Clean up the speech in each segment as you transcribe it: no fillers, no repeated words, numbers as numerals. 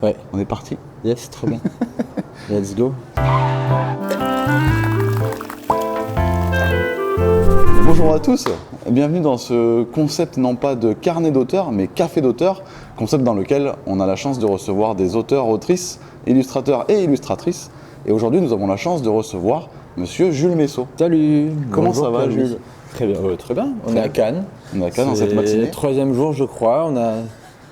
Ouais. On est parti. Yes, trop bien. Let's go. Bonjour à tous, bienvenue dans ce concept non pas de carnet d'auteur, mais café d'auteur, concept dans lequel on a la chance de recevoir des auteurs, autrices, illustrateurs et illustratrices. Et aujourd'hui, nous avons la chance de recevoir Monsieur Jules Messot. Salut. Comment Bonjour, ça va, Pierre-Louis. Jules? Très bien, très bien. On est à Cannes. On est à Cannes dans cette C'est matinée. le troisième jour, je crois. On a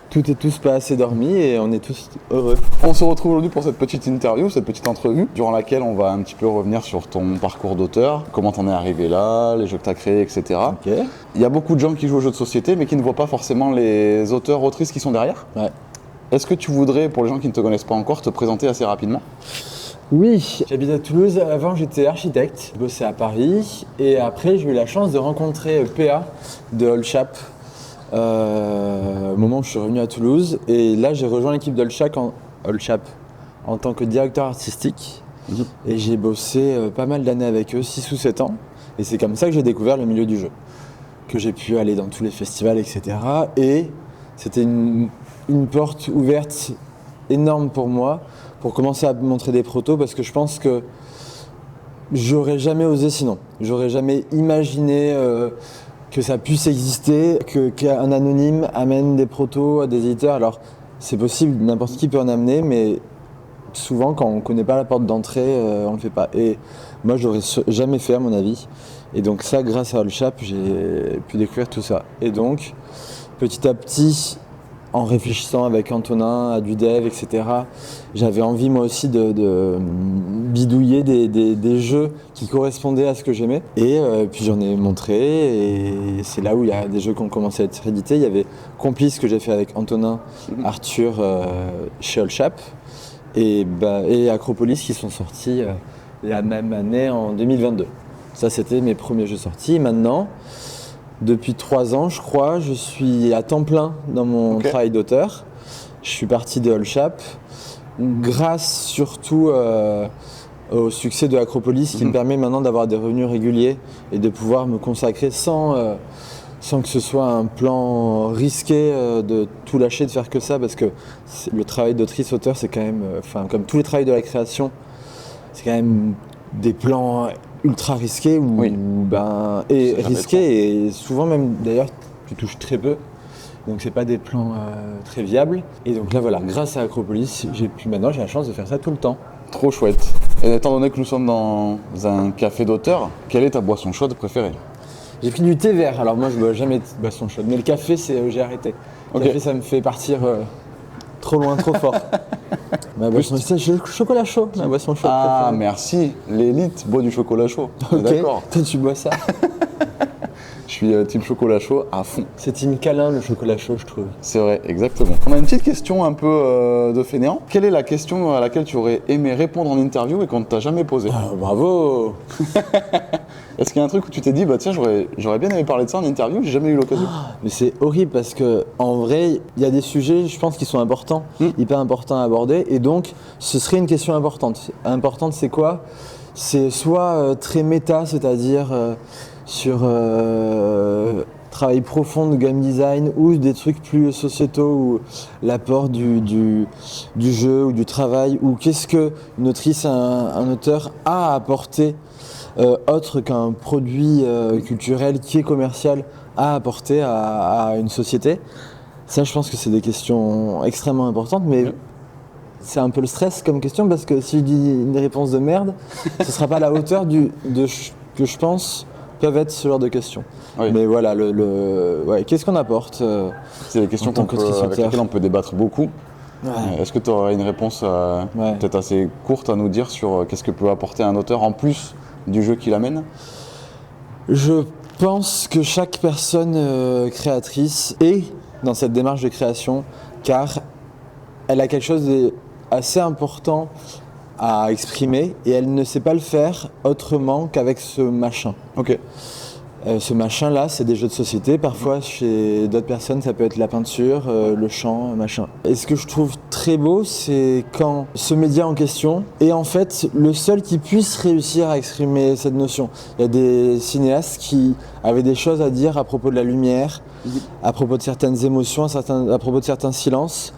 toutes et tous pas assez dormi et on est tous heureux. On se retrouve aujourd'hui pour cette petite interview, cette petite entrevue, durant laquelle on va un petit peu revenir sur ton parcours d'auteur, comment t'en es arrivé là, les jeux que t'as créés, etc. Ok. Il y a beaucoup de gens qui jouent aux jeux de société, mais qui ne voient pas forcément les auteurs, autrices qui sont derrière. Ouais. Est-ce que tu voudrais, pour les gens qui ne te connaissent pas encore, te présenter assez rapidement? Oui, j'habite à Toulouse. Avant, j'étais architecte. Je bossais à Paris. Et après, j'ai eu la chance de rencontrer PA de Allchap. Au moment où je suis revenu à Toulouse. Et là, j'ai rejoint l'équipe d'Allchap en tant que directeur artistique. Et j'ai bossé pas mal d'années avec eux, 6 ou 7 ans. Et c'est comme ça que j'ai découvert le milieu du jeu. Que j'ai pu aller dans tous les festivals, etc. Et c'était une porte ouverte énorme pour moi pour commencer à montrer des protos, parce que je pense que j'aurais jamais osé sinon. J'aurais jamais imaginé que ça puisse exister, qu'un anonyme amène des protos à des éditeurs. Alors c'est possible, n'importe qui peut en amener, mais souvent quand on ne connaît pas la porte d'entrée, on ne le fait pas. Et moi je l'aurais jamais fait à mon avis. Et donc ça, grâce à Allchap, j'ai pu découvrir tout ça. Et donc petit à petit, en réfléchissant avec Antonin à du dev, etc., j'avais envie moi aussi de bidouiller des jeux qui correspondaient à ce que j'aimais. Et puis j'en ai montré, et c'est là où il y a des jeux qui ont commencé à être édités. Il y avait Complice que j'ai fait avec Antonin, Arthur chez Allchap, et Acropolis qui sont sortis la même année en 2022. Ça, c'était mes premiers jeux sortis. Maintenant, depuis 3 ans, je crois, je suis à temps plein dans mon travail d'auteur. Je suis parti de Allchap, grâce surtout au succès de Acropolis, qui me permet maintenant d'avoir des revenus réguliers et de pouvoir me consacrer sans que ce soit un plan risqué de tout lâcher, de faire que ça, parce que le travail d'autrice-auteur, c'est quand même, comme tous les travails de la création, c'est quand même des plans ultra risqué et souvent même d'ailleurs tu touches très peu, donc c'est pas des plans très viables. Et donc là voilà, grâce à Acropolis, j'ai la chance de faire ça tout le temps. Trop chouette. Et étant donné que nous sommes dans un café d'auteur, quelle est ta boisson chaude préférée? J'ai pris du thé vert, alors moi je bois jamais de boisson chaude, mais le café j'ai arrêté. Le café ça me fait partir trop loin, trop fort. Ma boisson, c'est le chocolat chaud, ma boisson chaude. Ah, préférée. merci. L'élite boit du chocolat chaud. Ok. D'accord. Toi, tu bois ça? Je suis team chocolat chaud à fond. C'est team câlin le chocolat chaud, je trouve. C'est vrai, exactement. On a une petite question un peu de fainéant. Quelle est la question à laquelle tu aurais aimé répondre en interview et qu'on ne t'a jamais posée? Ah, bravo. Est-ce qu'il y a un truc où tu t'es dit, bah tiens, j'aurais bien aimé parler de ça en interview, j'ai jamais eu l'occasion? Mais c'est horrible parce que en vrai, il y a des sujets, je pense, qui sont importants, hyper importants à aborder, et donc ce serait une question importante. Importante, c'est quoi? C'est soit très méta, c'est-à-dire sur travail profond de game design, ou des trucs plus sociétaux, ou l'apport du jeu ou du travail, ou qu'est-ce qu'une autrice, un auteur a à apporter autre qu'un produit culturel qui est commercial à apporter à une société. Ça, je pense que c'est des questions extrêmement importantes, mais c'est un peu le stress comme question, parce que si je dis une réponse de merde, ce ne sera pas à la hauteur que je pense peuvent être ce genre de questions. Oui. Mais voilà, qu'est-ce qu'on apporte c'est des questions avec lesquelles on peut débattre beaucoup. Ouais. Est-ce que tu aurais une réponse peut-être assez courte à nous dire sur qu'est-ce que peut apporter un auteur en plus du jeu qu'il amène? Je pense que chaque personne créatrice est dans cette démarche de création, car elle a quelque chose d'assez important à exprimer, et elle ne sait pas le faire autrement qu'avec ce machin. Ok. Ce machin-là, c'est des jeux de société. Parfois, chez d'autres personnes, ça peut être la peinture, le chant, machin. Et ce que je trouve très beau, c'est quand ce média en question est en fait le seul qui puisse réussir à exprimer cette notion. Il y a des cinéastes qui avaient des choses à dire à propos de la lumière, à propos de certaines émotions, à propos de certains silences,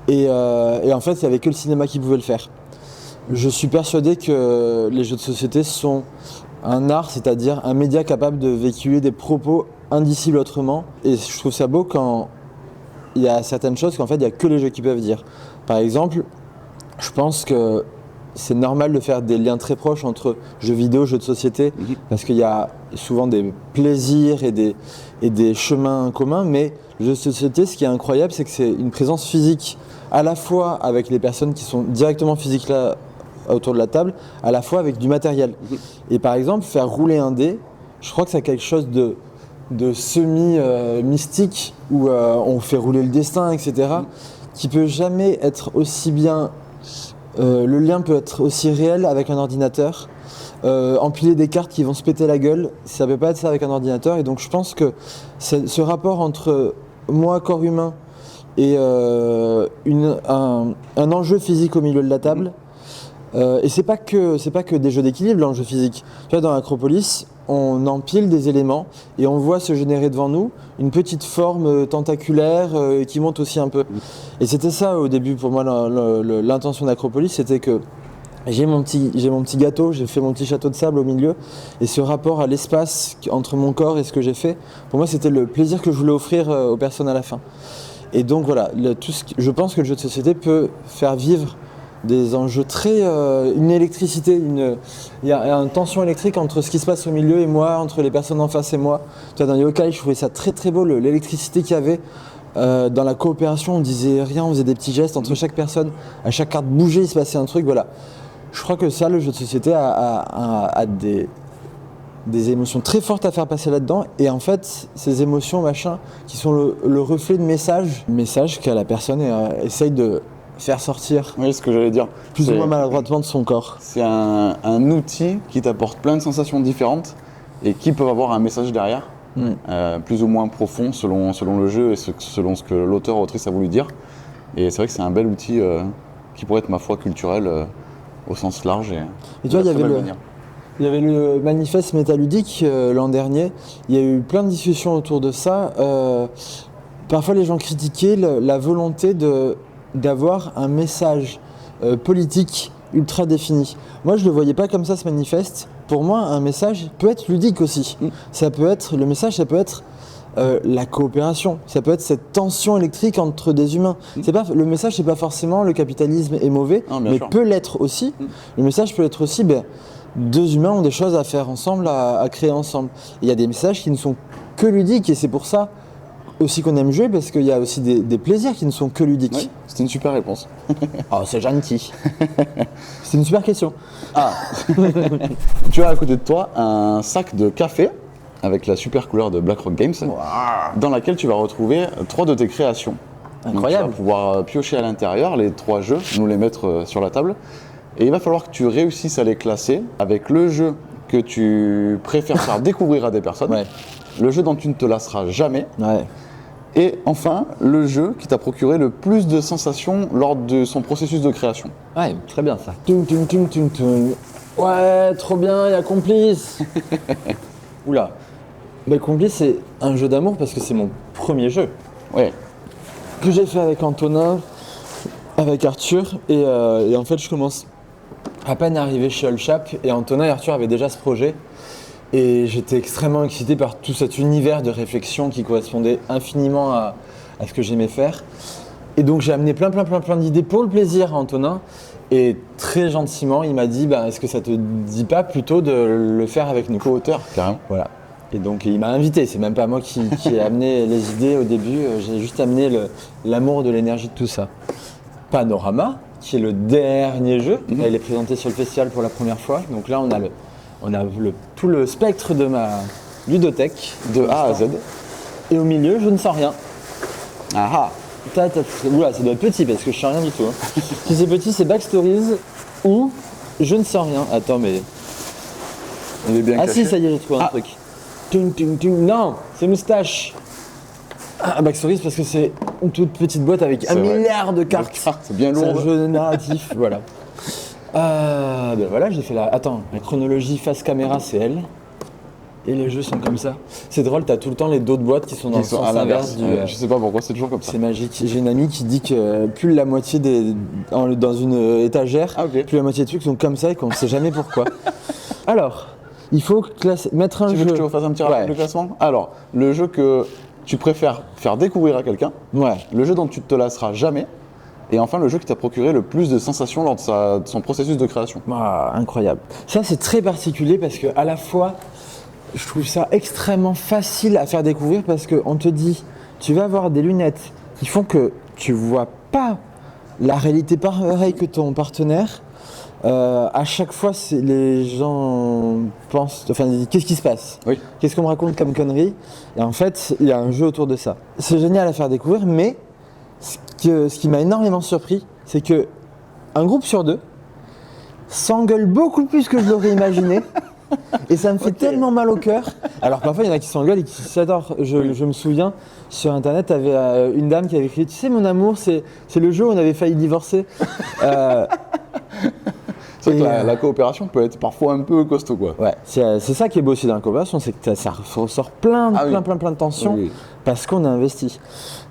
Et en fait, il n'y avait que le cinéma qui pouvait le faire. Je suis persuadé que les jeux de société sont un art, c'est-à-dire un média capable de véhiculer des propos indicibles autrement. Et je trouve ça beau quand il y a certaines choses qu'en fait, il n'y a que les jeux qui peuvent dire. Par exemple, je pense que c'est normal de faire des liens très proches entre jeux vidéo, jeux de société, parce qu'il y a souvent des plaisirs et des chemins communs, mais le jeu de société, ce qui est incroyable, c'est que c'est une présence physique, à la fois avec les personnes qui sont directement physiques là autour de la table, à la fois avec du matériel. Et par exemple, faire rouler un dé, je crois que c'est quelque chose de semi-mystique, où on fait rouler le destin, etc., qui peut jamais être aussi bien... le lien peut être aussi réel avec un ordinateur. Empiler des cartes qui vont se péter la gueule, ça peut pas être ça avec un ordinateur. Et donc je pense que ce rapport entre moi, corps humain, et un enjeu physique au milieu de la table, et c'est pas que des jeux d'équilibre, l'enjeu physique. Tu vois, dans Acropolis, on empile des éléments et on voit se générer devant nous une petite forme tentaculaire qui monte aussi un peu. Et c'était ça au début pour moi l'intention d'Acropolis, c'était que j'ai mon petit gâteau, j'ai fait mon petit château de sable au milieu, et ce rapport à l'espace entre mon corps et ce que j'ai fait, pour moi c'était le plaisir que je voulais offrir aux personnes à la fin. Et donc voilà, je pense que le jeu de société peut faire vivre des enjeux très... une électricité, il y a une tension électrique entre ce qui se passe au milieu et moi, entre les personnes en face et moi. Tu vois, dans Yokai, je trouvais ça très très beau, l'électricité qu'il y avait. Dans la coopération, on disait rien, on faisait des petits gestes entre chaque personne. À chaque carte bougeait, il se passait un truc, voilà. Je crois que ça, le jeu de société a des émotions très fortes à faire passer là-dedans. Et en fait, ces émotions, machin, qui sont le reflet de messages que la personne essaye de faire sortir. Oui, ce que j'allais dire. Plus ou moins maladroitement de son corps. C'est un outil qui t'apporte plein de sensations différentes et qui peuvent avoir un message derrière, plus ou moins profond selon le jeu et selon ce que l'auteur ou l'autrice a voulu dire. Et c'est vrai que c'est un bel outil qui pourrait être, ma foi, culturel au sens large. Et tu vois, il y avait le manifeste métaludique l'an dernier. Il y a eu plein de discussions autour de ça. Parfois, les gens critiquaient la volonté d'avoir un message politique ultra défini. Moi, je ne le voyais pas comme ça, ce manifeste. Pour moi, un message peut être ludique aussi. Le message, ça peut être la coopération. Ça peut être cette tension électrique entre des humains. Le message, c'est pas forcément le capitalisme est mauvais, mais peut l'être aussi. Le message peut être aussi, deux humains ont des choses à faire ensemble, à créer ensemble. Il y a des messages qui ne sont que ludiques, et c'est pour ça aussi qu'on aime jouer, parce qu'il y a aussi des plaisirs qui ne sont que ludiques. Oui, c'était une super réponse. Oh, c'est gentil. C'est une super question. Tu as à côté de toi un sac de café avec la super couleur de BlackRock Games, dans laquelle tu vas retrouver 3 de tes créations. Incroyable. Donc, tu vas pouvoir piocher à l'intérieur les 3 jeux, nous les mettre sur la table. Et il va falloir que tu réussisses à les classer avec le jeu que tu préfères faire découvrir à des personnes, le jeu dont tu ne te lasseras jamais, et enfin le jeu qui t'a procuré le plus de sensations lors de son processus de création. Ouais, très bien ça. Ouais, trop bien, il y a Complice. Oula. Complice, c'est un jeu d'amour parce que c'est mon premier jeu. Ouais. Que j'ai fait avec Antonin, avec Arthur, et en fait je commence à peine arrivé chez Allchap, et Antonin et Arthur avaient déjà ce projet, et j'étais extrêmement excité par tout cet univers de réflexion qui correspondait infiniment à ce que j'aimais faire. Et donc j'ai amené plein d'idées pour le plaisir à Antonin, et très gentiment il m'a dit est-ce que ça te dit pas plutôt de le faire avec nous, co-auteurs. Carrément. Voilà. Et donc il m'a invité, c'est même pas moi qui ai amené les idées au début, j'ai juste amené l'amour de l'énergie de tout ça. Panorama, qui est le dernier jeu, il est présenté sur le festival pour la première fois, donc là on a tout le spectre de ma ludothèque. De A à Z. Et au milieu, je ne sens rien. Oula, ça doit être petit parce que je sens rien du tout. Si c'est petit, c'est Backstories ou je ne sens rien. Attends, mais... Il est bien caché. Si, ça y est, j'ai trouvé un truc. Non, c'est Moustache. Backstories parce que c'est une toute petite boîte avec 1 milliard de cartes. C'est bien lourd. C'est un jeu narratif, voilà. Voilà, j'ai fait la... Attends, la chronologie face caméra, c'est elle. et les jeux sont comme ça. C'est drôle, t'as tout le temps les dos de boîte qui sont dans le sens à l'inverse. inverse du. Je sais pas pourquoi, c'est toujours comme ça. C'est magique. J'ai une amie qui dit que plus la moitié dans une étagère, plus la moitié des trucs sont comme ça et qu'on ne sait jamais pourquoi. Alors, il faut mettre un jeu. Tu veux que je te fasse un petit rappel de classement? Alors, le jeu que tu préfères faire découvrir à quelqu'un, le jeu dont tu ne te lasseras jamais, et enfin le jeu qui t'a procuré le plus de sensations lors de son processus de création. Incroyable. Ça, c'est très particulier parce que à la fois, je trouve ça extrêmement facile à faire découvrir parce qu'on te dit, tu vas avoir des lunettes qui font que tu vois pas la réalité pareille que ton partenaire. À chaque fois, les gens pensent, qu'est-ce qui se passe? Qu'est-ce qu'on me raconte comme connerie? Et en fait, il y a un jeu autour de ça. C'est génial à faire découvrir, mais ce qui m'a énormément surpris, c'est que un groupe sur deux s'engueule beaucoup plus que je l'aurais imaginé. Et ça me fait tellement mal au cœur. Alors parfois il y en a qui s'engueulent et qui s'adorent. Je me souviens, sur internet, il y avait une dame qui avait écrit, tu sais mon amour, c'est le jeu où on avait failli divorcer. C'est vrai que la coopération peut être parfois un peu costaud, quoi. Ouais, c'est ça qui est beau aussi dans la coopération, c'est que ça ressort plein de tensions parce qu'on a investi.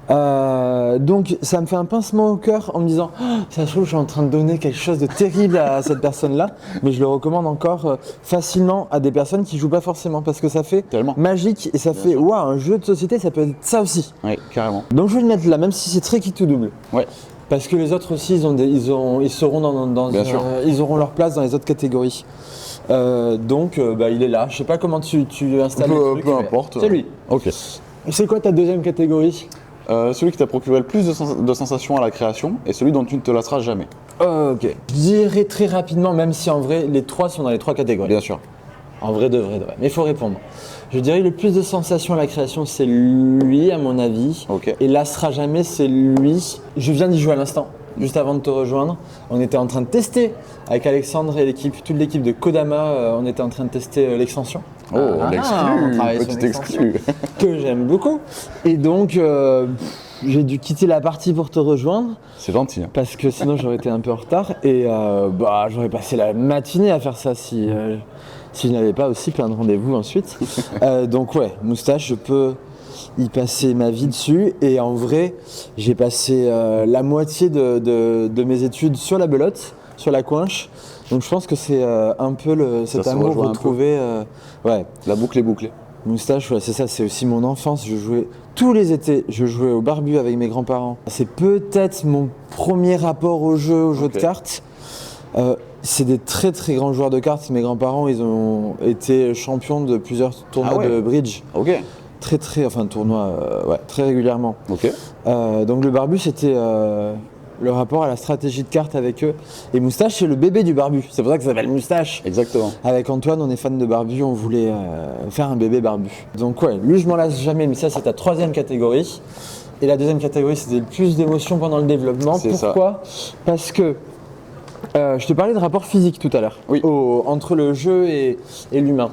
Donc ça me fait un pincement au cœur en me disant ça se trouve je suis en train de donner quelque chose de terrible à cette personne-là, mais je le recommande encore facilement à des personnes qui jouent pas forcément parce que ça fait magique et ça fait un jeu de société, ça peut être ça aussi. Oui, carrément. Donc je vais le mettre là, même si c'est très qui tout double. Ouais. Parce que les autres aussi, ils seront ils auront leur place dans les autres catégories. Donc il est là. Je sais pas comment tu installes le truc. Peu importe. C'est lui. Ok. C'est quoi ta deuxième catégorie? Celui qui t'a procuré le plus de sensations à la création et celui dont tu ne te lasseras jamais. Ok. Je dirais très rapidement, même si en vrai les trois sont dans les trois catégories. Bien sûr. En vrai de vrai. Mais il faut répondre. Je dirais le plus de sensations à la création, c'est lui à mon avis. Ok. Et lassera jamais, c'est lui. Je viens d'y jouer à l'instant. Juste avant de te rejoindre, on était en train de tester avec Alexandre et toute l'équipe de Kodama, on était en train de tester l'extension. L'exclu, petite exclu. Que j'aime beaucoup. Et donc, j'ai dû quitter la partie pour te rejoindre. C'est gentil. Parce que sinon, j'aurais été un peu en retard. Et j'aurais passé la matinée à faire ça si je n'avais pas aussi plein de rendez-vous ensuite. Donc Moustache, je peux y passer ma vie dessus et en vrai j'ai passé la moitié de mes études sur la belote, sur la coinche, donc je pense que c'est un peu cet amour retrouvé. La boucle est bouclée. Moustache, c'est ça, c'est aussi mon enfance, je jouais tous les étés, je jouais au barbu avec mes grands-parents. C'est peut-être mon premier rapport au jeu de cartes. C'est des très très grands joueurs de cartes, mes grands-parents ils ont été champions de plusieurs tournois de bridge. Ok. Tournoi très régulièrement. Ok. Donc le barbu c'était le rapport à la stratégie de cartes avec eux. Et Moustache c'est le bébé du barbu, c'est pour ça que ça s'appelle Moustache. Exactement. Avec Antoine on est fan de barbu, on voulait faire un bébé barbu. Donc lui je m'en lasse jamais, mais ça c'est ta troisième catégorie. Et la deuxième catégorie c'était le plus d'émotions pendant le développement. Pourquoi ? Parce que je te parlais de rapport physique tout à l'heure, entre le jeu et l'humain.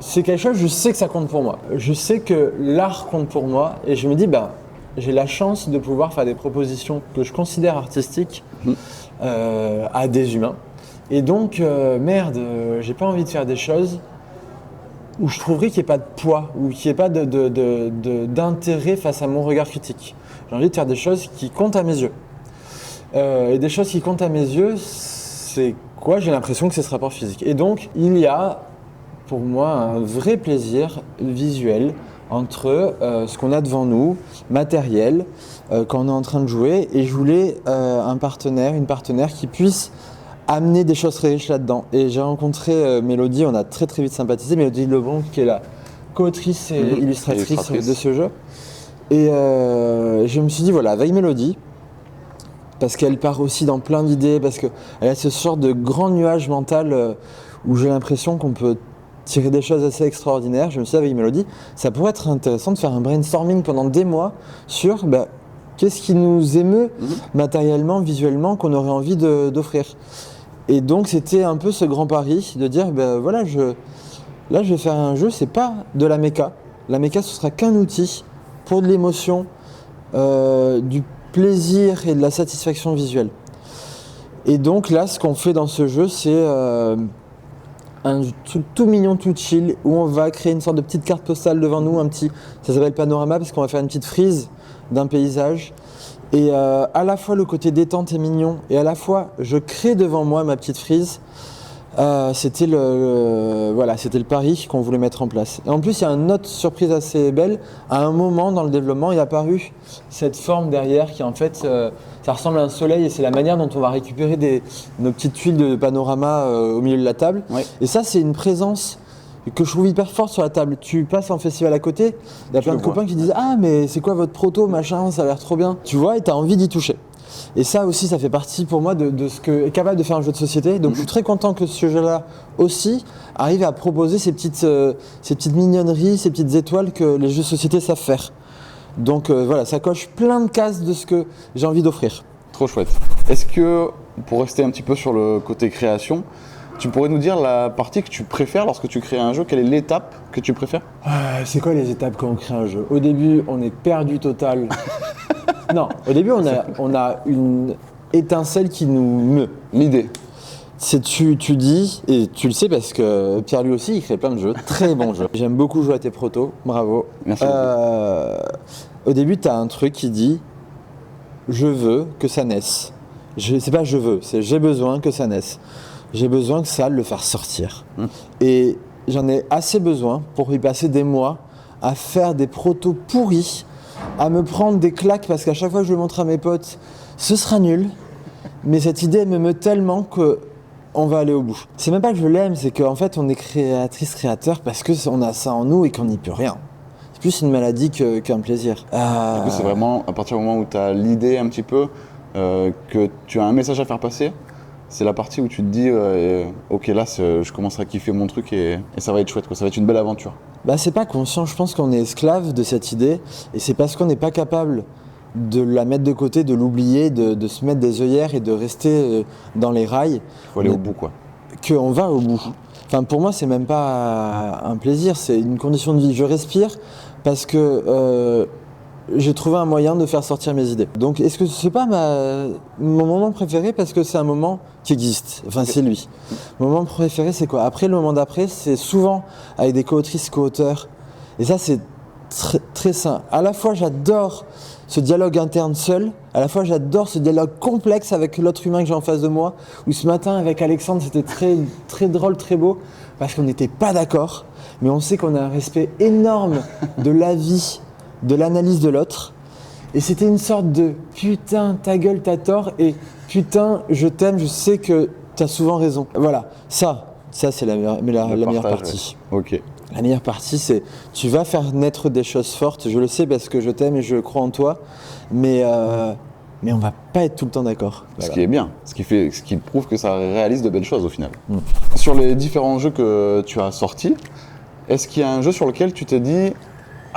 C'est quelque chose, je sais que ça compte pour moi. Je sais que l'art compte pour moi et je me dis, j'ai la chance de pouvoir faire des propositions que je considère artistiques à des humains. Et donc, j'ai pas envie de faire des choses où je trouverais qu'il n'y ait pas de poids, ou qu'il n'y ait pas d'intérêt face à mon regard critique. J'ai envie de faire des choses qui comptent à mes yeux. Et des choses qui comptent à mes yeux, c'est quoi? J'ai l'impression que c'est ce rapport physique. Et donc, il y a pour moi un vrai plaisir visuel entre ce qu'on a devant nous, matériel, quand on est en train de jouer, et je voulais une partenaire qui puisse amener des choses très riches là-dedans. Et j'ai rencontré Mélodie, on a très très vite sympathisé, Mélodie Lebon qui est la co-autrice et illustratrice de ce jeu. Et je me suis dit avec Mélodie, parce qu'elle part aussi dans plein d'idées, parce qu'elle a ce genre de grand nuage mental où j'ai l'impression qu'on peut tirer des choses assez extraordinaires. Je me suis dit avec Mélodie, ça pourrait être intéressant de faire un brainstorming pendant des mois sur qu'est-ce qui nous émeut matériellement, visuellement, qu'on aurait envie d'offrir. Et donc c'était un peu ce grand pari de dire, je vais faire un jeu, c'est pas de la méca. La méca, ce sera qu'un outil pour de l'émotion, du plaisir et de la satisfaction visuelle. Et donc là, ce qu'on fait dans ce jeu, c'est un truc tout mignon, tout chill, où on va créer une sorte de petite carte postale devant nous, ça s'appelle panorama parce qu'on va faire une petite frise d'un paysage. Et à la fois le côté détente est mignon, et à la fois je crée devant moi ma petite frise. C'était le pari qu'on voulait mettre en place. Et en plus, il y a une autre surprise assez belle. À un moment dans le développement, il est apparu cette forme derrière qui en fait, ça ressemble à un soleil et c'est la manière dont on va récupérer nos petites tuiles de panorama au milieu de la table. Ouais. Et ça, c'est une présence que je trouve hyper forte sur la table. Tu passes en festival à côté, il y a plein de copains qui disent « Ah, mais c'est quoi votre proto, machin, ça a l'air trop bien ». Tu vois, et tu as envie d'y toucher. Et ça aussi, ça fait partie pour moi de ce que est capable de faire un jeu de société. Donc je suis très content que ce jeu-là aussi arrive à proposer ces petites mignonneries, ces petites étoiles que les jeux de société savent faire. Donc voilà, ça coche plein de cases de ce que j'ai envie d'offrir. Trop chouette. Est-ce que, pour rester un petit peu sur le côté création, tu pourrais nous dire la partie que tu préfères lorsque tu crées un jeu? Quelle est l'étape que tu préfères? C'est quoi les étapes quand on crée un jeu? Au début, on est perdu total. Non, au début, on a une étincelle qui nous meut. L'idée. C'est tu dis, et tu le sais parce que Pierre lui aussi, il crée plein de jeux, très bons jeux. J'aime beaucoup jouer à tes protos, bravo. Merci. Au début, tu as un truc qui dit « Je veux que ça naisse ». C'est pas « je veux », c'est « j'ai besoin que ça naisse ». J'ai besoin que ça le faire sortir. Et j'en ai assez besoin pour y passer des mois à faire des protos pourris, à me prendre des claques parce qu'à chaque fois que je le montre à mes potes, ce sera nul. Mais cette idée elle me meut tellement qu'on va aller au bout. C'est même pas que je l'aime, c'est qu'en fait on est créateur parce qu'on a ça en nous et qu'on n'y peut rien. C'est plus une maladie qu'un plaisir. Du coup, c'est vraiment à partir du moment où tu as l'idée un petit peu, que tu as un message à faire passer, c'est la partie où tu te dis ok, là je commencerai à kiffer mon truc et ça va être chouette, quoi. Ça va être une belle aventure. Bah, c'est pas conscient, je pense qu'on est esclave de cette idée et c'est parce qu'on n'est pas capable de la mettre de côté, de l'oublier, de se mettre des œillères et de rester dans les rails. Faut aller au bout, quoi. Qu'on va au bout. Enfin, pour moi, c'est même pas un plaisir, c'est une condition de vie. Je respire parce que j'ai trouvé un moyen de faire sortir mes idées. Donc, est-ce que c'est pas mon moment préféré parce que c'est un moment qui existe. Enfin, c'est lui. Mon moment préféré, c'est quoi? Après, le moment d'après, c'est souvent avec des co-autrices, co-auteurs. Et ça, c'est très, très sain. À la fois, j'adore ce dialogue interne seul. À la fois, j'adore ce dialogue complexe avec l'autre humain que j'ai en face de moi. Où ce matin, avec Alexandre, c'était très, très drôle, très beau. Parce qu'on n'était pas d'accord. Mais on sait qu'on a un respect énorme de l'avis, de l'analyse de l'autre. Et c'était une sorte de putain, ta gueule, t'as tort, et putain, je t'aime, je sais que t'as souvent raison. Voilà, ça c'est la meilleure partie. Ouais. Ok. La meilleure partie, c'est tu vas faire naître des choses fortes, je le sais parce que je t'aime et je crois en toi, mais on va pas être tout le temps d'accord. Voilà. Ce qui est bien, ce qui prouve que ça réalise de belles choses au final. Sur les différents jeux que tu as sortis, est-ce qu'il y a un jeu sur lequel tu t'es dit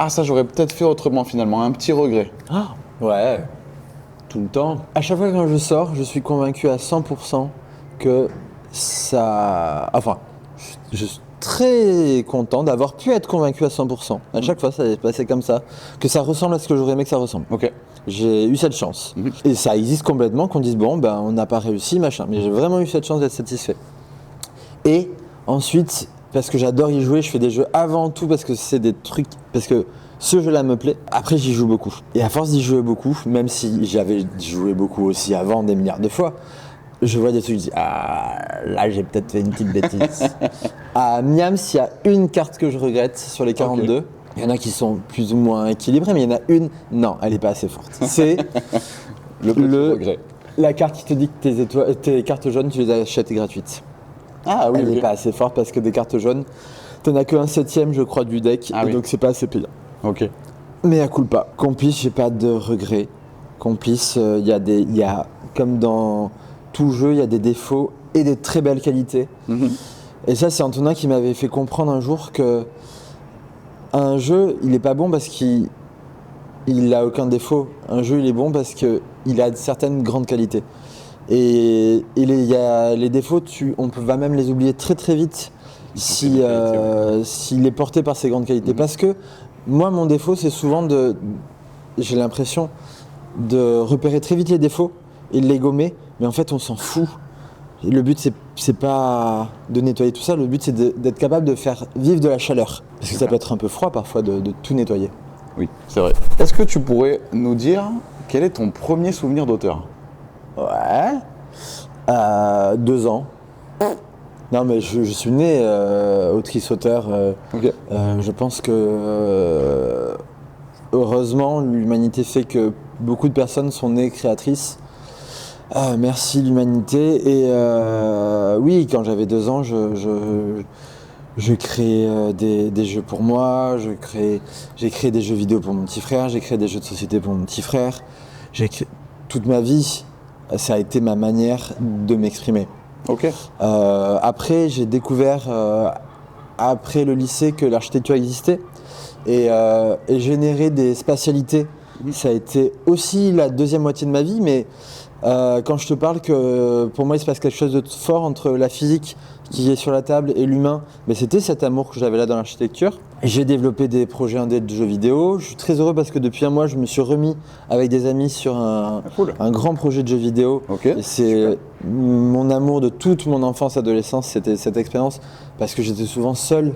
ah, ça j'aurais peut-être fait autrement finalement, un petit regret? Ah, ouais, tout le temps. À chaque fois quand je sors, je suis convaincu à 100% que ça... Enfin, je suis très content d'avoir pu être convaincu à 100%. À chaque fois, ça s'est passé comme ça, que ça ressemble à ce que j'aurais aimé que ça ressemble. Ok. J'ai eu cette chance. Et ça existe complètement qu'on dise, bon, ben, on n'a pas réussi, machin. Mais j'ai vraiment eu cette chance d'être satisfait. Et ensuite... Parce que j'adore y jouer, je fais des jeux avant tout parce que c'est des trucs, parce que ce jeu-là me plaît. Après, j'y joue beaucoup. Et à force d'y jouer beaucoup, même si j'avais joué beaucoup aussi avant des milliards de fois, je vois des trucs, je dis ah là j'ai peut-être fait une petite bêtise. À Miams, il y a une carte que je regrette sur les 42. Okay. Il y en a qui sont plus ou moins équilibrées, mais il y en a une, non, elle n'est pas assez forte. C'est le regret. La carte qui te dit que tes cartes jaunes, tu les achètes gratuites. Ah oui, elle n'est pas assez forte parce que des cartes jaunes, t'en as qu'un septième, je crois, du deck, et donc c'est pas assez payant. Ok. Mais à culpa. Complice, j'ai pas de regrets. Complice, il y a, comme dans tout jeu, il y a des défauts et des très belles qualités. Et ça, c'est Antonin qui m'avait fait comprendre un jour que un jeu, il est pas bon parce qu'il a aucun défaut. Un jeu, il est bon parce qu'il a certaines grandes qualités. Et il y a les défauts, on va même les oublier très très vite s'il est porté par ses grandes qualités. Parce que moi, mon défaut, c'est souvent j'ai l'impression de repérer très vite les défauts et de les gommer, mais en fait, on s'en fout. Le but, c'est pas de nettoyer tout ça, le but, c'est d'être capable de faire vivre de la chaleur. Parce que ça peut être un peu froid parfois de tout nettoyer. Oui, c'est vrai. Est-ce que tu pourrais nous dire quel est ton premier souvenir d'auteur? Ouais. 2 ans. Non, mais je suis né autrice-auteur. Ok. Je pense que heureusement, l'humanité fait que beaucoup de personnes sont nées créatrices. Merci l'humanité. Et oui, quand j'avais 2 ans, je créais des jeux pour moi. J'ai créé des jeux vidéo pour mon petit frère. J'ai créé des jeux de société pour mon petit frère. Toute ma vie, ça a été ma manière de m'exprimer. Ok. Après, j'ai découvert, après le lycée, que l'architecture existait et générer des spatialités. Ça a été aussi la deuxième moitié de ma vie, mais quand je te parle que pour moi il se passe quelque chose de fort entre la physique qui est sur la table et l'humain, mais c'était cet amour que j'avais là dans l'architecture. J'ai développé des projets indés de jeux vidéo. Je suis très heureux parce que depuis un mois, je me suis remis avec des amis sur un grand projet de jeux vidéo. Ok. Et c'est mon amour de toute mon enfance, adolescence, c'était cette expérience parce que j'étais souvent seul,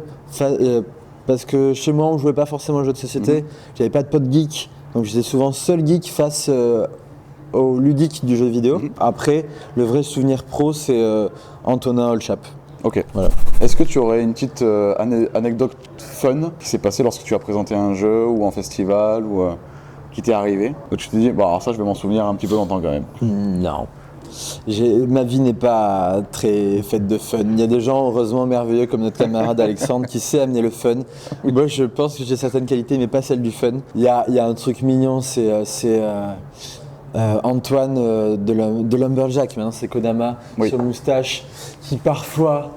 parce que chez moi, on jouait pas forcément aux jeux de société. J'avais pas de potes geeks, donc j'étais souvent seul geek face au ludique du jeu vidéo. Après, le vrai souvenir pro, c'est Antonin Holchap. Ok. Voilà. Est-ce que tu aurais une petite anecdote fun qui s'est passée lorsque tu as présenté un jeu ou en festival ou qui t'est arrivé? Donc tu t'es dit, bah, alors ça je vais m'en souvenir un petit peu longtemps quand même. Non. Ma vie n'est pas très faite de fun. Il y a des gens heureusement merveilleux comme notre camarade Alexandre qui sait amener le fun. Moi je pense que j'ai certaines qualités mais pas celle du fun. Il y a un truc mignon, c'est Antoine de Lumberjack, maintenant c'est Kodama, Oui. sur moustache, qui parfois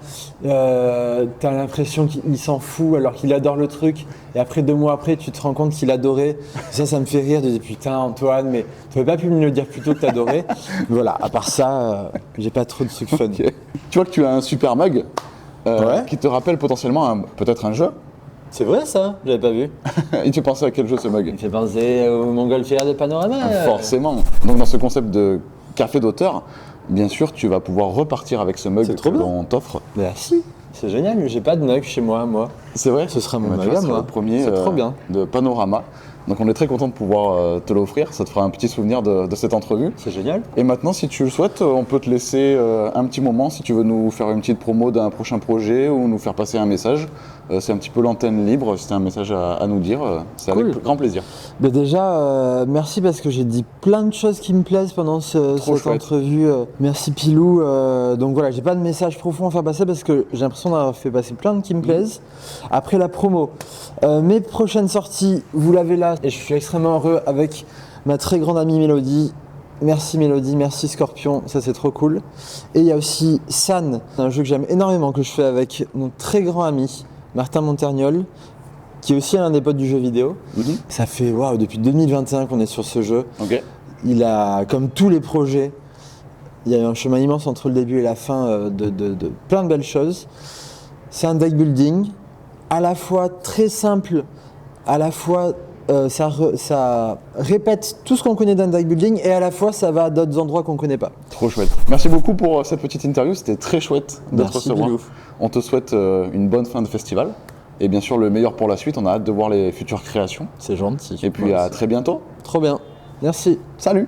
t'as l'impression qu'il s'en fout alors qu'il adore le truc, et après 2 mois après tu te rends compte qu'il adorait. Ça me fait rire de dire putain Antoine, mais tu aurais pas pu me le dire plus tôt que t'adorais. Voilà, à part ça, j'ai pas trop de trucs fun. Ok. Tu vois que tu as un super mug Ouais. qui te rappelle potentiellement peut-être un jeu. C'est vrai ça, j'avais pas vu. Et tu pensais à quel jeu ce Il mug? me fait penser au Montgolfière de Panorama. Forcément. Donc dans ce concept de café d'auteur, bien sûr tu vas pouvoir repartir avec ce mug C'est trop que bien. l'on t'offre. Merci, c'est génial, j'ai pas de mug chez moi. C'est vrai? Ce sera mon Bah, tu mug vois, à ce moi. sera le premier C'est trop bien. de Panorama. Donc on est très content de pouvoir te l'offrir, ça te fera un petit souvenir de cette entrevue. C'est génial. Et maintenant, si tu le souhaites, on peut te laisser un petit moment si tu veux nous faire une petite promo d'un prochain projet ou nous faire passer un message. C'est un petit peu l'antenne libre, si tu as un message à nous dire, c'est Cool. avec grand plaisir. Mais déjà, merci parce que j'ai dit plein de choses qui me plaisent pendant cette chouette. entrevue. Merci Pilou. Donc voilà, j'ai pas de message profond à faire passer parce que j'ai l'impression d'avoir fait passer plein de qui me plaisent. Après la promo, mes prochaines sorties, vous l'avez là et je suis extrêmement heureux avec ma très grande amie Mélodie. Merci Mélodie, merci Scorpion, ça c'est trop cool. Et il y a aussi San, un jeu que j'aime énormément que je fais avec mon très grand ami Martin Montergnol, qui est aussi un des potes du jeu vidéo. Ça fait depuis 2021 qu'on est sur ce jeu. Ok. Il a, comme tous les projets, il y a eu un chemin immense entre le début et la fin de plein de belles choses. C'est un deck building, à la fois très simple, à la fois ça répète tout ce qu'on connaît d'un deck building et à la fois ça va à d'autres endroits qu'on connaît pas. Trop chouette. Merci beaucoup pour cette petite interview, c'était très chouette de te Merci, recevoir. Bilou. On te souhaite une bonne fin de festival et bien sûr le meilleur pour la suite, on a hâte de voir les futures créations. C'est gentil. Et puis à très bientôt. Trop bien. Merci. Salut!